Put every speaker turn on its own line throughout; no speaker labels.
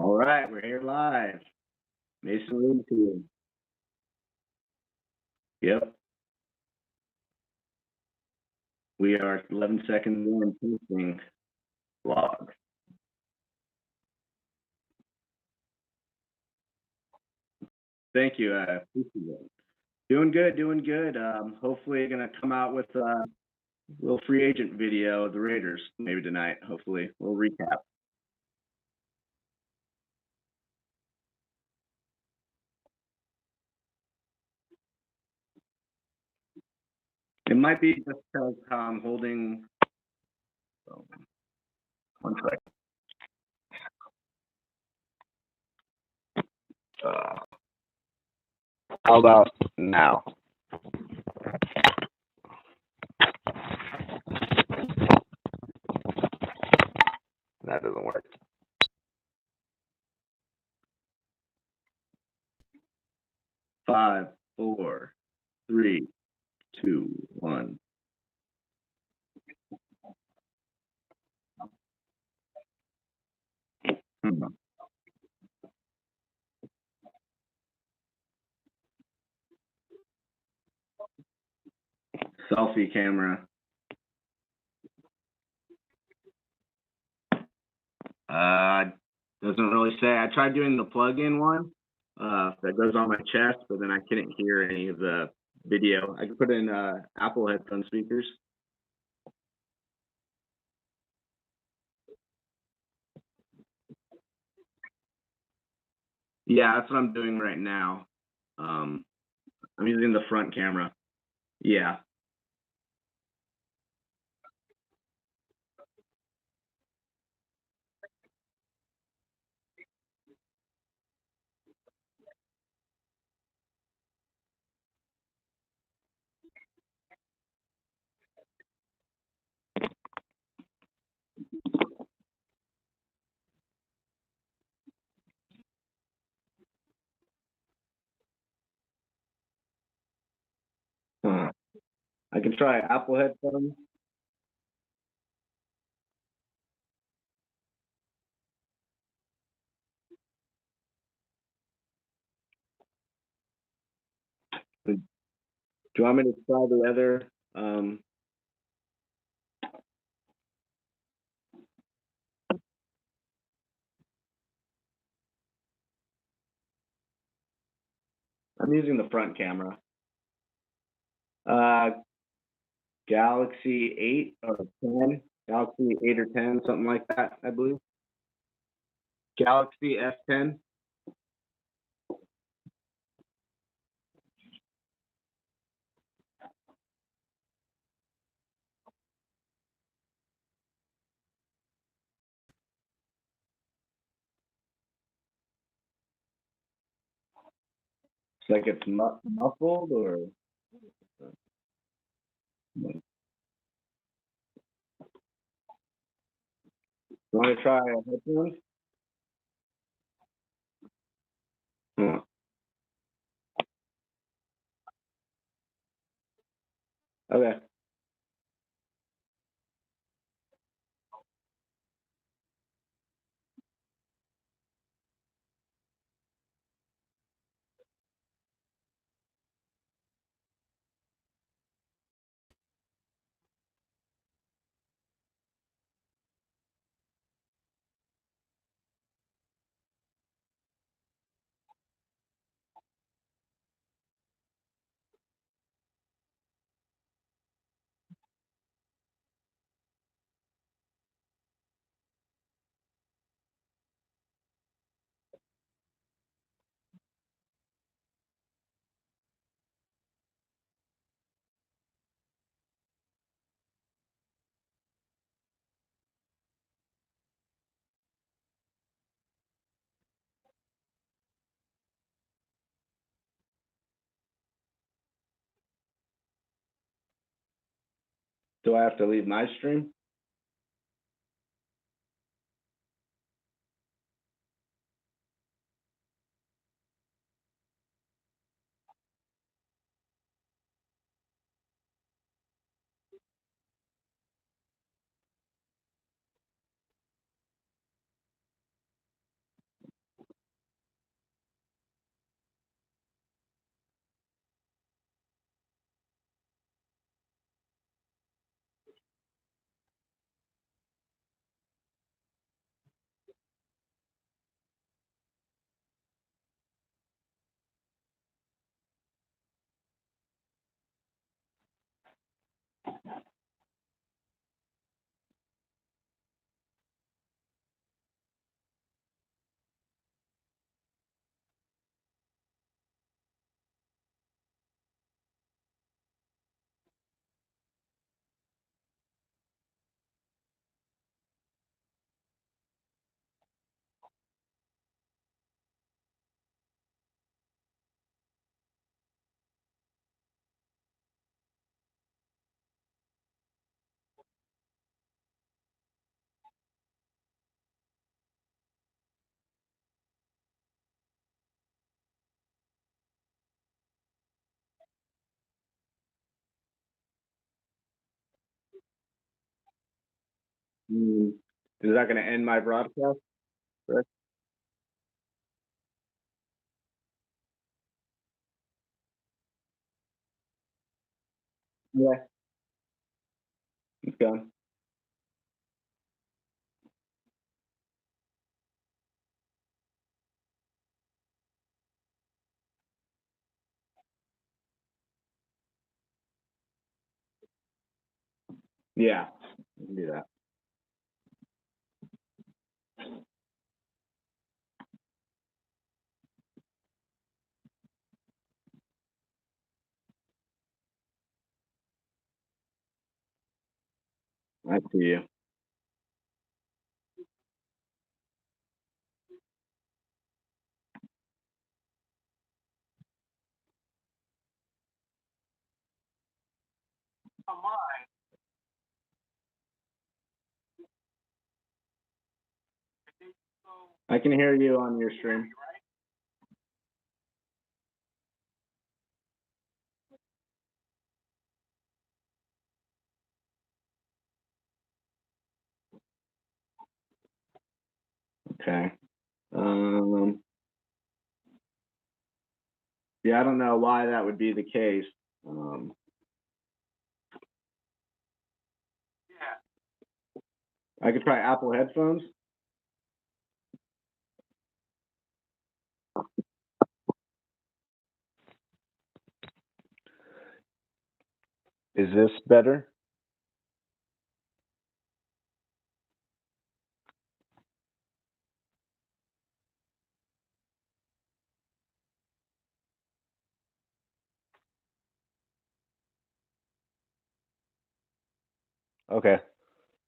All right, we're here live. Mason Lean-To. Yep, we are 11 seconds in posting vlog. Thank you. Appreciate it. Doing good, doing good. Hopefully, gonna come out with a little free agent video of the Raiders maybe tonight. Hopefully, we'll recap. It might be just because I'm holding. One sec. How about now? That doesn't work. 5, 4, 3, 2, 1. Selfie camera. Doesn't really say. I tried doing the plug-in one that goes on my chest, but then I couldn't hear any of the video. I could put in Apple headphone speakers. Yeah, that's what I'm doing right now. I'm using the front camera. Yeah. I can try Apple headphones. Do you want me to try the other? I'm using the front camera. Galaxy 8 or 10, Galaxy 8 or 10, something like that, I believe. Galaxy S10. It's like it's muffled or. You want to try headphones? Hmm. Okay. Do I have to leave my stream? Mm, is that going to end my broadcast? Correct? Yeah. Keep going. Yeah. I can do that. I see you. I can hear you on your stream. Okay. Um, yeah, I don't know why that would be the case. Um, I could try Apple headphones. Is this better? Okay.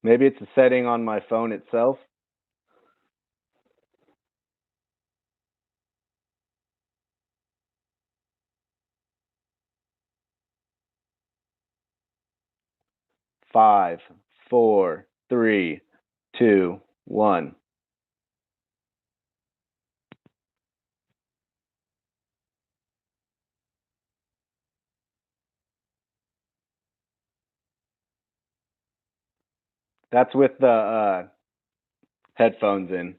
Maybe it's a setting on my phone itself. Five, four, three, two, one. That's with the headphones in.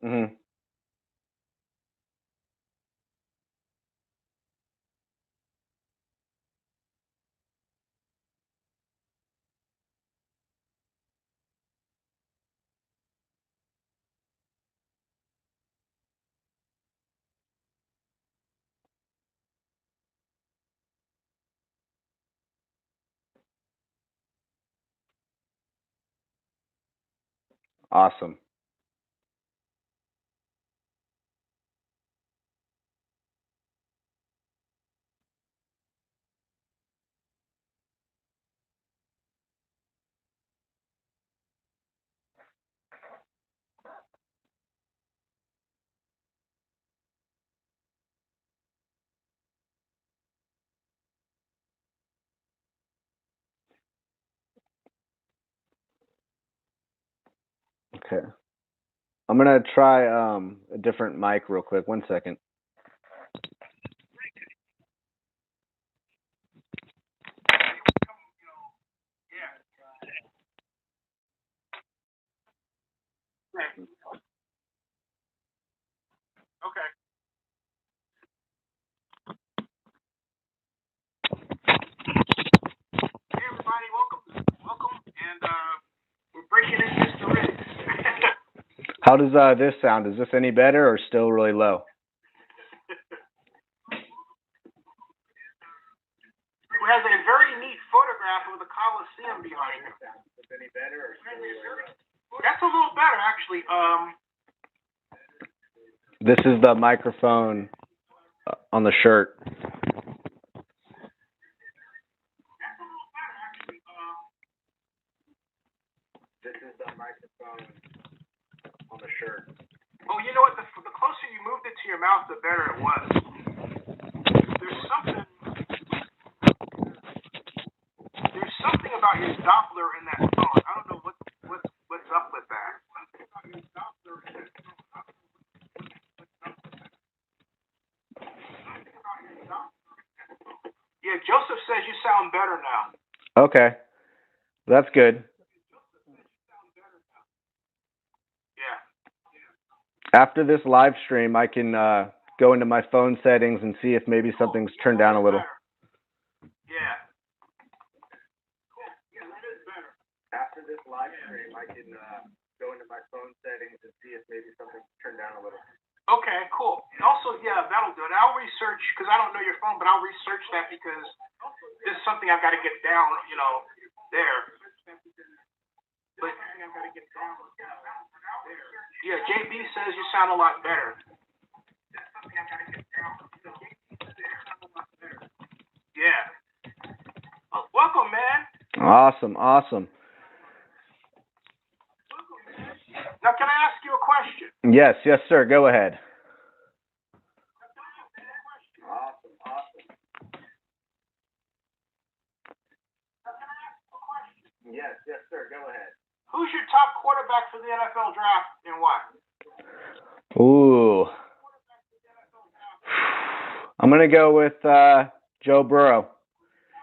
Hmm. Awesome. Okay. I'm gonna try a different mic real quick. 1 second. How does this sound? Is this any better or still really low?
Who has a very neat photograph of the Coliseum behind him. That's a little better, actually.
This is the microphone on the shirt. This is the microphone on the shirt.
Oh, you know what? The closer you moved it to your mouth, the better it was. There's something about your Doppler in that phone. I don't know what's up with that. Yeah, Joseph says you sound better now.
Okay, that's good.
Yeah.
After this live stream, I can go into my phone settings and see if maybe something's turned down a little.
Yeah.
After this live stream, I can go into my phone settings and see if maybe something's turned down a little.
Okay, cool. Also, yeah, that'll do it. I'll research, because I don't know your phone, but I'll research that because this is something I've got to get down, there. But, yeah, JB says you sound a lot better. Yeah. Well, welcome, man.
Awesome.
Now, can I ask you a question?
Yes, sir. Go ahead. Awesome. Yes, sir. Go ahead.
Who's your top quarterback for the NFL draft and why?
Ooh. I'm going to go with Joe Burrow.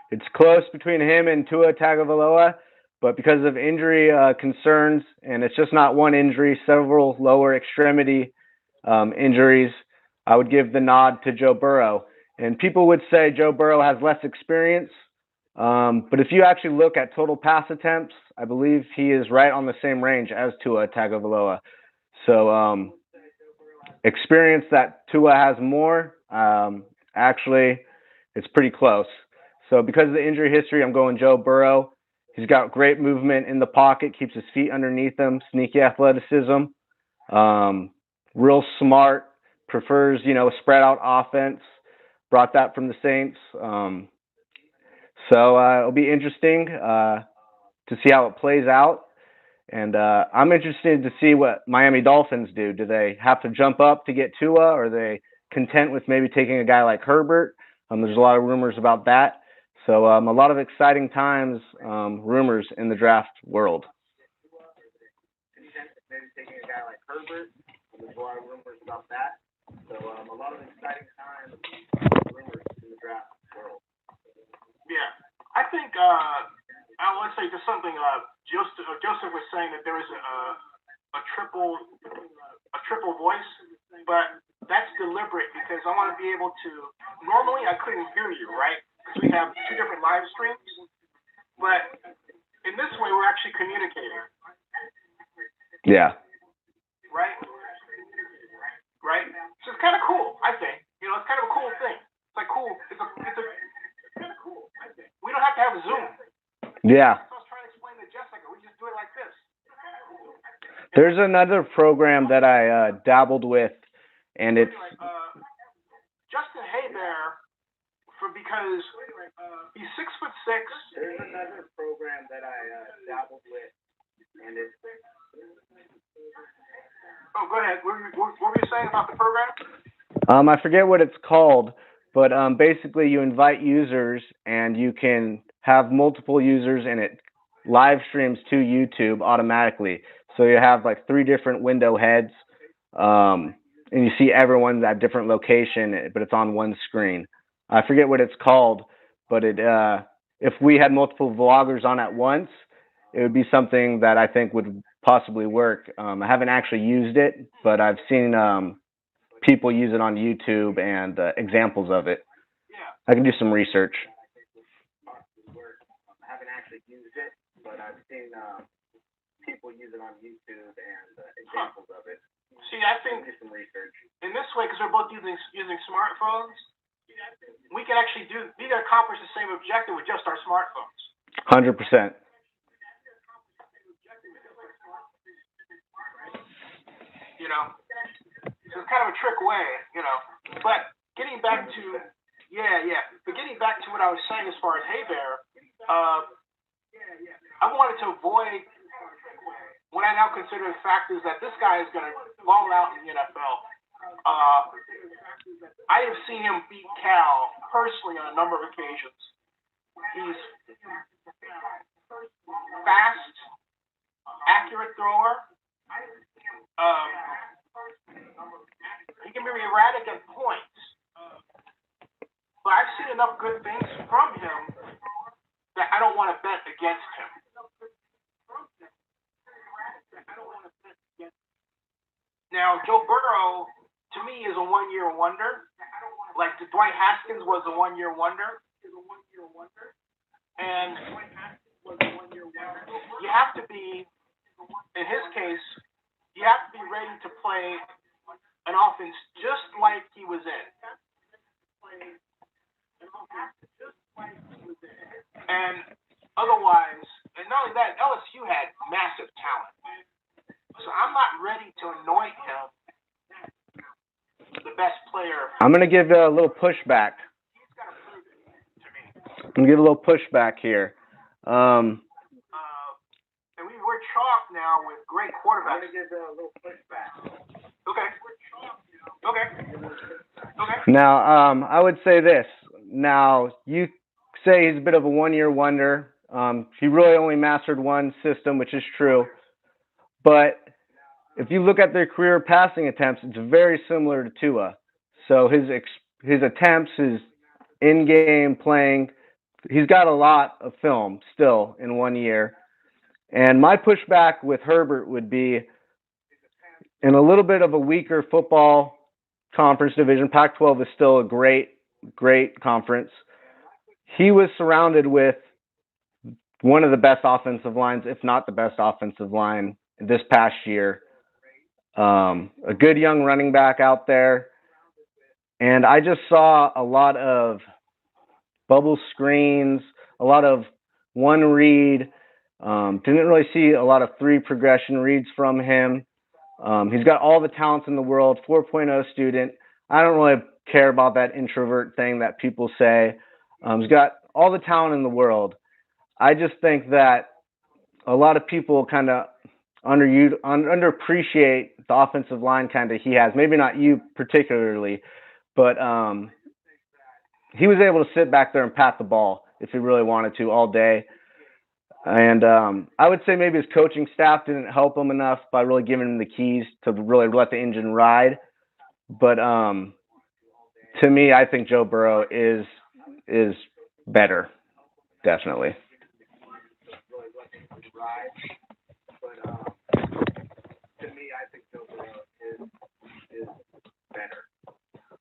It's close between him and Tua Tagovailoa, but because of injury concerns, and it's just not one injury, several lower extremity injuries, I would give the nod to Joe Burrow. And people would say Joe Burrow has less experience, but if you actually look at total pass attempts, I believe he is right on the same range as Tua Tagovailoa. So experience that Tua has more, actually, it's pretty close. So because of the injury history, I'm going Joe Burrow. He's got great movement in the pocket, keeps his feet underneath him, sneaky athleticism, real smart, prefers, a spread out offense. Brought that from the Saints. So it'll be interesting to see how it plays out. And I'm interested to see what Miami Dolphins do. Do they have to jump up to get Tua, or are they content with maybe taking a guy like Herbert? There's a lot of rumors about that. So a lot of exciting times, rumors in the draft world. Maybe taking a guy like Herbert. There's a lot of rumors about that. So a lot of exciting times, rumors in the draft world.
Yeah, I think I want to say just something. Joseph was saying that there is a triple voice, but that's deliberate because I want to be able to. Normally, I couldn't hear you, right? Because we have two different live streams, but in this way, we're actually communicating.
Yeah.
Right. So it's kind of cool, I think. It's kind of a cool thing. It's like cool. It's kind of cool, I think. We don't have to have Zoom.
Yeah.
So I was trying to explain to Jessica. We just do it like this.
There's another program that I dabbled with, and it's
Justin Haybear, because he's 6'6".
There's another program that I dabbled with, and it's.
Oh, go ahead. What were you saying about the program?
I forget what it's called, but basically you invite users, and you can have multiple users, and it live streams to YouTube automatically. So you have like 3 different window heads, and you see everyone's at different location, but it's on one screen. I forget what it's called, but if we had multiple vloggers on at once, it would be something that I think would possibly work. I haven't actually used it, but I've seen people use it on YouTube and examples of it.
Yeah.
I can do some research. I haven't actually used it, but I've seen people use it on YouTube and examples of it.
See, I think
do some research.
In this way, because we're both using smartphones, we can actually accomplish the same objective with just our smartphones.
100%.
So it's kind of a trick way, But getting back to, But getting back to what I was saying as far as Hey Bear, I wanted to avoid when I now consider the fact is that this guy is going to ball out in the NFL. I have seen him beat Cal personally on a number of occasions. He's fast, accurate thrower. He can be erratic at points. But I've seen enough good things from him that I don't want to bet against him. Now, Joe Burrow, to me, is a one-year wonder. Like Dwight Haskins was a one-year wonder. And you have to be, in his case, you have to be ready to play an offense just like he was in. And otherwise, and not only that, LSU had massive talent. So I'm not ready to anoint him the best player.
I'm going to give a little pushback. I'm going to give a little pushback here.
And we're chalk now with great quarterbacks. I'm going to give a little pushback. Okay.
Now, I would say this. Now, you say he's a bit of a one-year wonder. He really only mastered one system, which is true. But if you look at their career passing attempts, it's very similar to Tua. So his attempts, his in-game playing, he's got a lot of film still in 1 year. And my pushback with Herbert would be in a little bit of a weaker football conference division. Pac-12 is still a great conference. He was surrounded with one of the best offensive lines, if not the best offensive line this past year. A good young running back out there. And I just saw a lot of bubble screens, a lot of one read. Didn't really see a lot of 3 progression reads from him. He's got all the talents in the world, 4.0 student. I don't really care about that introvert thing that people say. He's got all the talent in the world. I just think that a lot of people kind of underappreciate the offensive line kind of he has. Maybe not you particularly, but he was able to sit back there and pat the ball if he really wanted to all day. And I would say maybe his coaching staff didn't help him enough by really giving him the keys to really let the engine ride. But to me, I think Joe Burrow is better, definitely. To me, I think Joe Burrow is better,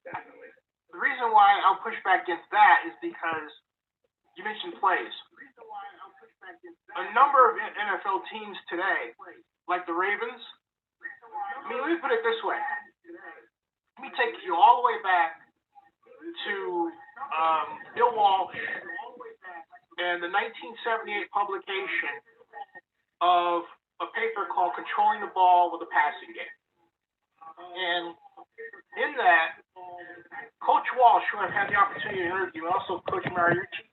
definitely.
The reason why I'll push back against that is because you mentioned plays. A number of NFL teams today, like the Ravens, I mean, let me put it this way. Let me take you all the way back to Bill Walsh and the 1978 publication of a paper called Controlling the Ball with a Passing Game. And in that, Coach Walsh, who I've had the opportunity to interview, and also Coach Mariucci,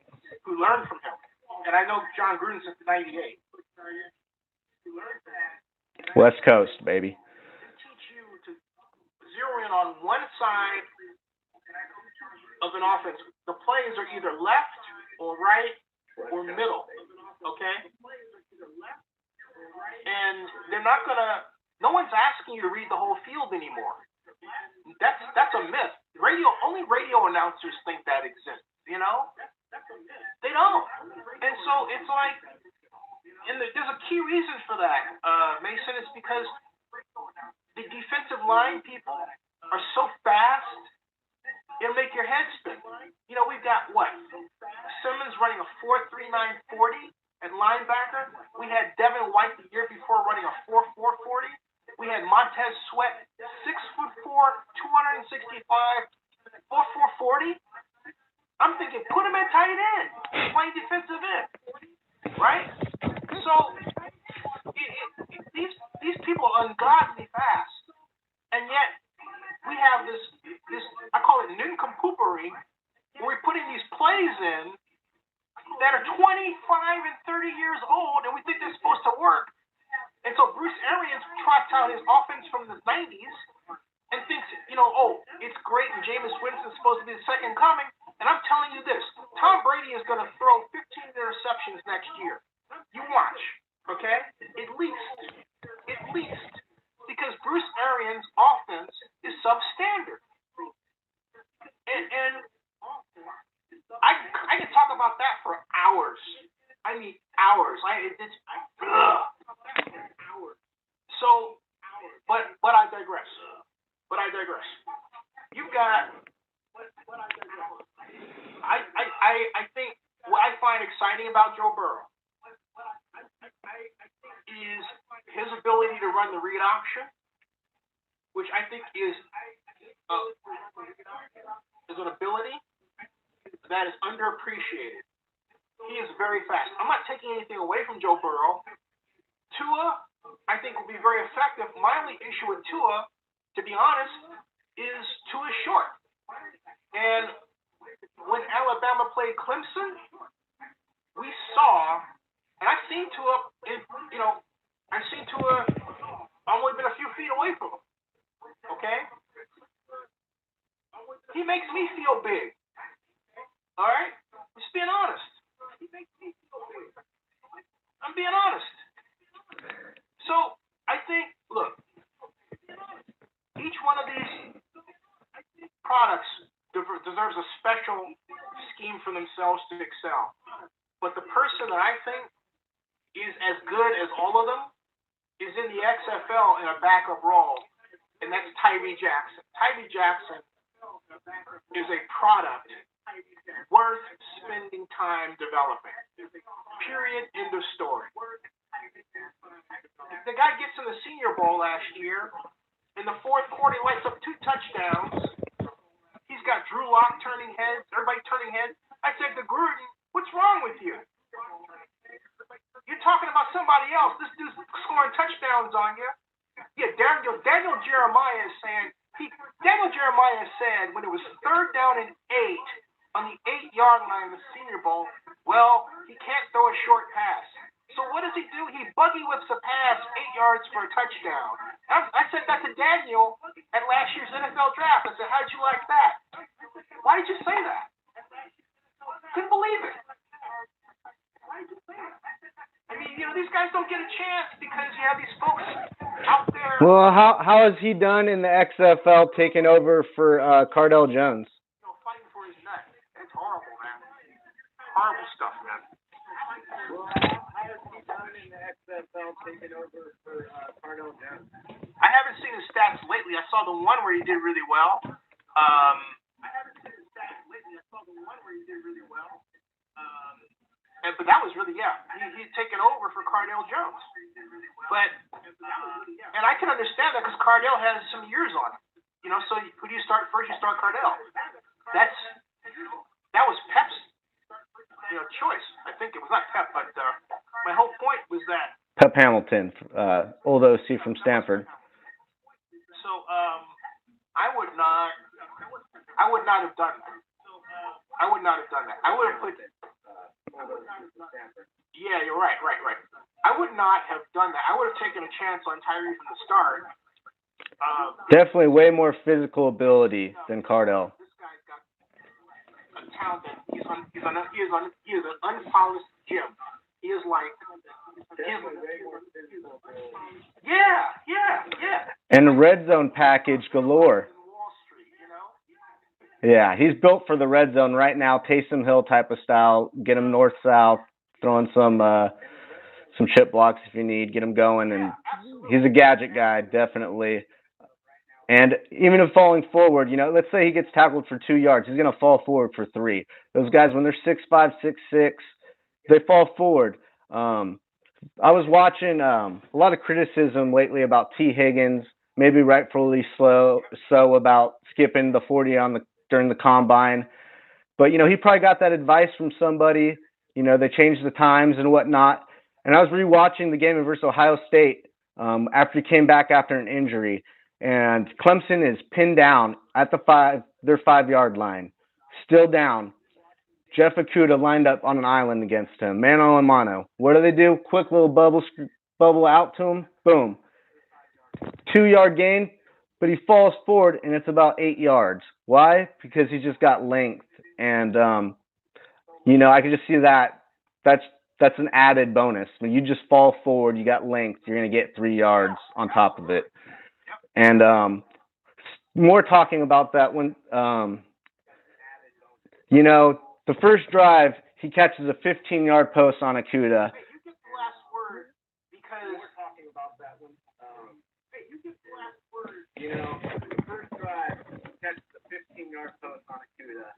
who learned from him. And I know John Gruden since '98.
West Coast, baby.
Teach you to zero in on one side of an offense. The plays are either left or right or middle. Okay? And they're not gonna. No one's asking you to read the whole field anymore. That's a myth. Only radio announcers think that exists. You know? They don't. And so it's like, and there's a key reason for that, Mason. It's because the defensive line people are so fast, it'll make your head spin. You know, we've got what? Simmons running a 4.3940 at linebacker. We had Devin White the year before running a 4.440. We had Montez Sweat, 6'4", 265, 4.440. I'm thinking, put him at tight end, play defensive end, right? So these people are ungodly fast, and yet we have this I call it nincompoopery, where we're putting these plays in that are 25 and 30 years old, and we think they're supposed to work. And so Bruce Arians trots out his offense from the 90s and thinks, oh, it's great and Jameis Winston's supposed to be the second coming. And I'm telling you this, Tom Brady is going to throw 15 interceptions next year. You watch, okay? At least. Because Bruce Arians' offense is substandard. And I can talk about that for hours. I mean, hours. So, but I digress. You've got. I think what I find exciting about Joe Burrow is his ability to run the read option, which I think is an ability that is underappreciated. He is very fast. I'm not taking anything away from Joe Burrow. Tua, I think, will be very effective. My only issue with Tua, to be honest, is Tua's short. And when Alabama played Clemson, we saw, and I've seen Tua, I've only been a few feet away from him. Okay? He makes me feel big. All right? Just being honest. I'm being honest. So, I think, look, each one of these products deserves a special scheme for themselves to excel. But the person that I think is as good as all of them is in the XFL in a backup role, and that's Tyree Jackson. Tyree Jackson is a product worth spending time developing. Period. End of story. The guy gets in the Senior Bowl last year. In the fourth quarter, he lights up 2 touchdowns. He's got Drew Lock turning heads, everybody turning heads. I said to Gruden, what's wrong with you? You're talking about somebody else. This dude's scoring touchdowns on you. Yeah, Daniel Jeremiah said when it was 3rd down and 8 on the 8-yard line of the Senior Bowl, well, he can't throw a short pass. So what does he do? He buggy whips a pass 8 yards for a touchdown. I said that to Daniel at last year's NFL draft. I said, how'd you like that? Why did you say that? Couldn't believe it. I mean, these guys don't get a chance because you have these folks out there.
Well, how has he done in the XFL taking over for Cardell Jones?
Fighting for his nut. It's horrible, man. Horrible stuff, man.
Well, how has he done in the XFL taking over for Cardell Jones?
I haven't seen his stats lately. I saw the one where he did really well. But that was really, he's taken over for Cardell Jones. But, and I can understand that because Cardell has some years on him. So who do you start first? You start Cardell. That was Pep's, choice. I think it was not Pep, but my whole point was that.
Pep Hamilton, old OC from Stanford.
So, I would not have done that. I would have put. Yeah, you're right. I would not have done that. I would have taken a chance on Tyree from the start.
Definitely way more physical ability than Cardell.
This guy's got a talent that he is an unpolished gem. He is like. Yeah.
And the red zone package galore. Yeah, he's built for the red zone right now, Taysom Hill type of style. Get him north-south, throwing some chip blocks if you need, get him going. And he's a gadget guy, definitely. And even if falling forward, let's say he gets tackled for 2 yards, he's going to fall forward for 3. Those guys, when they're 6'5", 6'6", they fall forward. I was watching a lot of criticism lately about T. Higgins, maybe rightfully so about skipping the 40 during the combine. But, he probably got that advice from somebody. They changed the times and whatnot. And I was rewatching the game versus Ohio State after he came back after an injury. And Clemson is pinned down at their 5-yard line, still down. Jeff Okudah lined up on an island against him, mano a mano. What do? Quick little bubble bubble out to him, boom. 2-yard gain, but he falls forward and it's about 8 yards. Why? Because he just got length. And, you know, I can just see that. That's an added bonus. When you just fall forward, you got length, you're going to get 3 yards on top of it. And more talking about that when, you know, the first drive, he catches a 15-yard post on Akuda.
Hey, you get the last word because we're talking about that one. Hey, you get the last word.
You know, the first drive, he catches a 15-yard post on Akuda.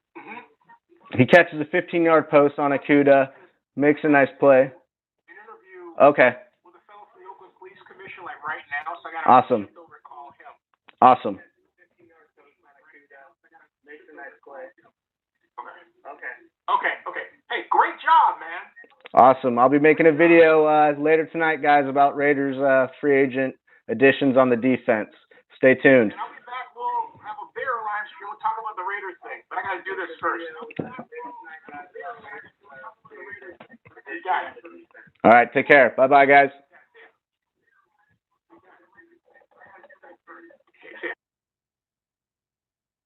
He catches a 15-yard post on Akuda, makes a nice play.
An interview
Okay.
with a fellow from the Oakland Police Commission, like right now, so I got to
Awesome.
recall him.
Awesome.
Makes a nice play. Okay. Hey, great job, man.
Awesome. I'll be making a video later tonight, guys, about Raiders free agent additions on the defense. Stay tuned.
And I'll be back. We'll have a beer live stream. We'll talk about the Raiders thing, but I got to do this first. You got it.
All right. Take care. Bye-bye, guys.